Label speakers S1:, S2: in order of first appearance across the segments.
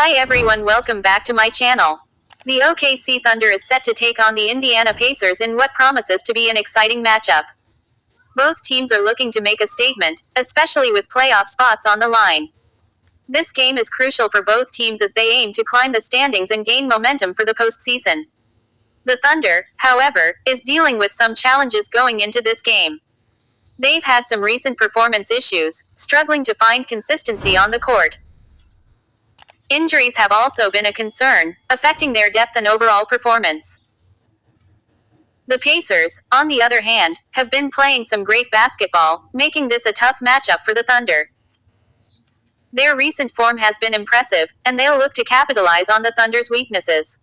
S1: Hi everyone, welcome back to my channel. The OKC Thunder is set to take on the Indiana Pacers in what promises to be an exciting matchup. Both teams are looking to make a statement, especially with playoff spots on the line. This game is crucial for both teams as they aim to climb the standings and gain momentum for the postseason. The Thunder, however, is dealing with some challenges going into this game. They've had some recent performance issues, struggling to find consistency on the court. Injuries have also been a concern, affecting their depth and overall performance. The Pacers, on the other hand, have been playing some great basketball, making this a tough matchup for the Thunder. Their recent form has been impressive, and they'll look to capitalize on the Thunder's weaknesses.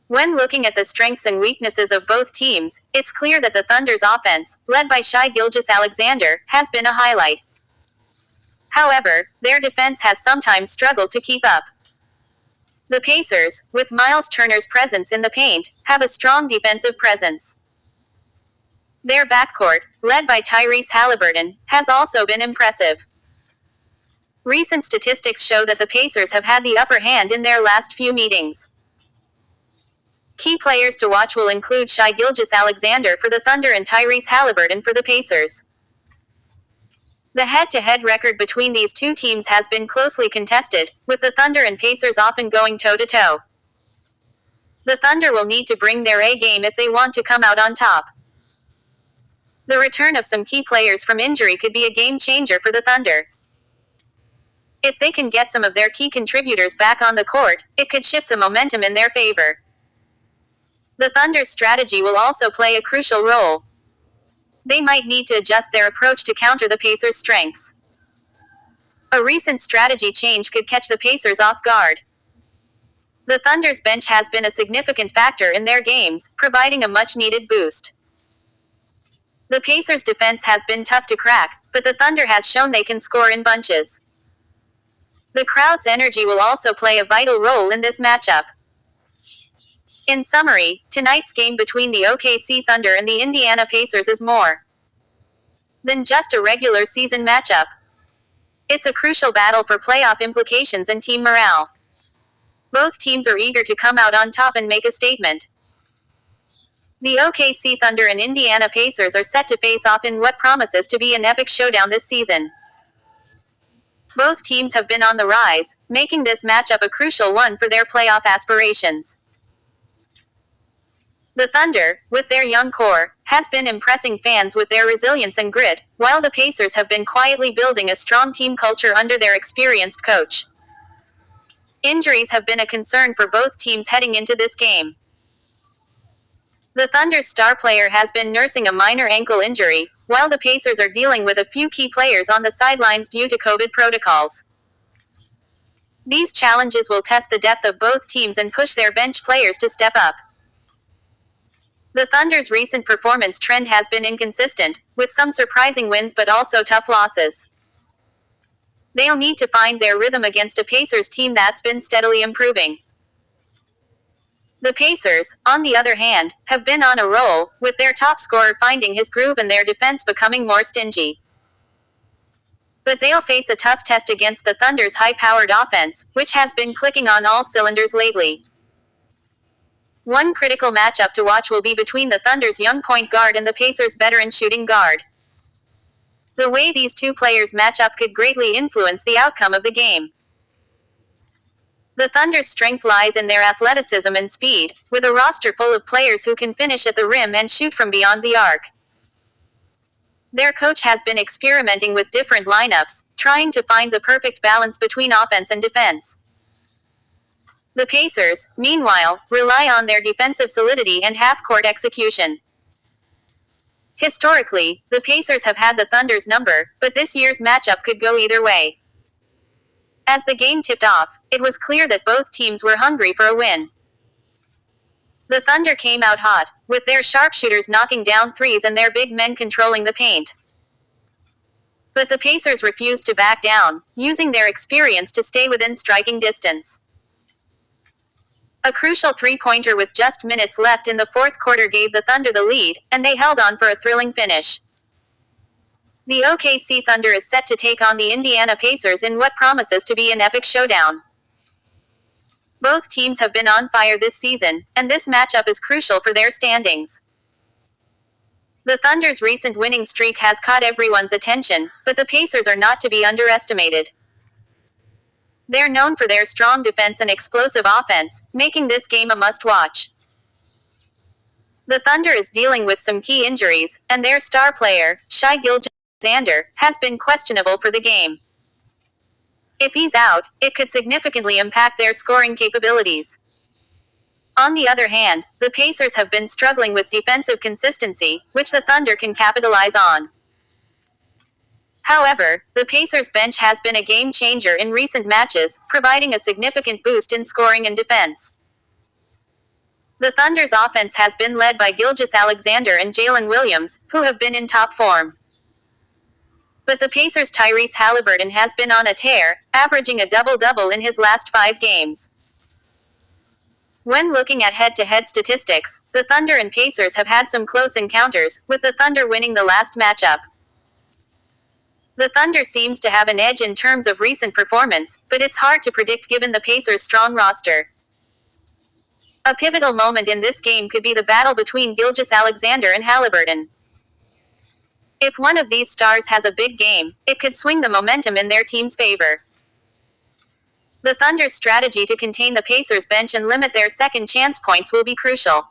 S1: When looking at the strengths and weaknesses of both teams, it's clear that the Thunder's offense, led by Shai Gilgeous-Alexander, has been a highlight. However, their defense has sometimes struggled to keep up. The Pacers, with Miles Turner's presence in the paint, have a strong defensive presence. Their backcourt, led by Tyrese Haliburton, has also been impressive. Recent statistics show that the Pacers have had the upper hand in their last few meetings. Key players to watch will include Shai Gilgeous-Alexander for the Thunder and Tyrese Haliburton for the Pacers. The head-to-head record between these two teams has been closely contested, with the Thunder and Pacers often going toe-to-toe. The Thunder will need to bring their A-game if they want to come out on top. The return of some key players from injury could be a game-changer for the Thunder. If they can get some of their key contributors back on the court, it could shift the momentum in their favor. The Thunder's strategy will also play a crucial role. They might need to adjust their approach to counter the Pacers' strengths. A recent strategy change could catch the Pacers off guard. The Thunder's bench has been a significant factor in their games, providing a much-needed boost. The Pacers' defense has been tough to crack, but the Thunder has shown they can score in bunches. The crowd's energy will also play a vital role in this matchup. In summary, tonight's game between the OKC Thunder and the Indiana Pacers is more than just a regular season matchup. It's a crucial battle for playoff implications and team morale. Both teams are eager to come out on top and make a statement. The OKC Thunder and Indiana Pacers are set to face off in what promises to be an epic showdown this season. Both teams have been on the rise, making this matchup a crucial one for their playoff aspirations. The Thunder, with their young core, has been impressing fans with their resilience and grit, while the Pacers have been quietly building a strong team culture under their experienced coach. Injuries have been a concern for both teams heading into this game. The Thunder's star player has been nursing a minor ankle injury, while the Pacers are dealing with a few key players on the sidelines due to COVID protocols. These challenges will test the depth of both teams and push their bench players to step up. The Thunder's recent performance trend has been inconsistent, with some surprising wins but also tough losses. They'll need to find their rhythm against a Pacers team that's been steadily improving. The Pacers, on the other hand, have been on a roll, with their top scorer finding his groove and their defense becoming more stingy. But they'll face a tough test against the Thunder's high-powered offense, which has been clicking on all cylinders lately. One critical matchup to watch will be between the Thunder's young point guard and the Pacers' veteran shooting guard. The way these two players match up could greatly influence the outcome of the game. The Thunder's strength lies in their athleticism and speed, with a roster full of players who can finish at the rim and shoot from beyond the arc. Their coach has been experimenting with different lineups, trying to find the perfect balance between offense and defense. The Pacers, meanwhile, rely on their defensive solidity and half-court execution. Historically, the Pacers have had the Thunder's number, but this year's matchup could go either way. As the game tipped off, it was clear that both teams were hungry for a win. The Thunder came out hot, with their sharpshooters knocking down threes and their big men controlling the paint. But the Pacers refused to back down, using their experience to stay within striking distance. A crucial three-pointer with just minutes left in the fourth quarter gave the Thunder the lead, and they held on for a thrilling finish. The OKC Thunder is set to take on the Indiana Pacers in what promises to be an epic showdown. Both teams have been on fire this season, and this matchup is crucial for their standings. The Thunder's recent winning streak has caught everyone's attention, but the Pacers are not to be underestimated. They're known for their strong defense and explosive offense, making this game a must-watch. The Thunder is dealing with some key injuries, and their star player, Shai Gilgeous-Alexander, has been questionable for the game. If he's out, it could significantly impact their scoring capabilities. On the other hand, the Pacers have been struggling with defensive consistency, which the Thunder can capitalize on. However, the Pacers' bench has been a game changer in recent matches, providing a significant boost in scoring and defense. The Thunder's offense has been led by Gilgeous-Alexander and Jalen Williams, who have been in top form. But the Pacers' Tyrese Haliburton has been on a tear, averaging a double-double in his last 5 games. When looking at head-to-head statistics, the Thunder and Pacers have had some close encounters, with the Thunder winning the last matchup. The Thunder seems to have an edge in terms of recent performance, but it's hard to predict given the Pacers' strong roster. A pivotal moment in this game could be the battle between Gilgeous-Alexander and Haliburton. If one of these stars has a big game, it could swing the momentum in their team's favor. The Thunder's strategy to contain the Pacers' bench and limit their second chance points will be crucial.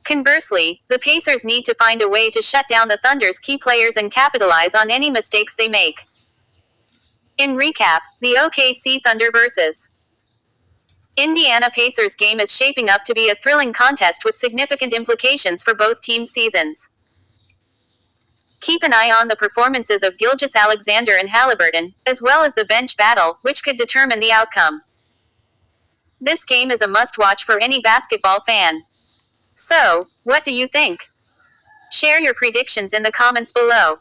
S1: Conversely, the Pacers need to find a way to shut down the Thunder's key players and capitalize on any mistakes they make. In recap, the OKC Thunder vs. Indiana Pacers game is shaping up to be a thrilling contest with significant implications for both teams' seasons. Keep an eye on the performances of Gilgeous-Alexander and Haliburton, as well as the bench battle, which could determine the outcome. This game is a must-watch for any basketball fan. So, what do you think? Share your predictions in the comments below.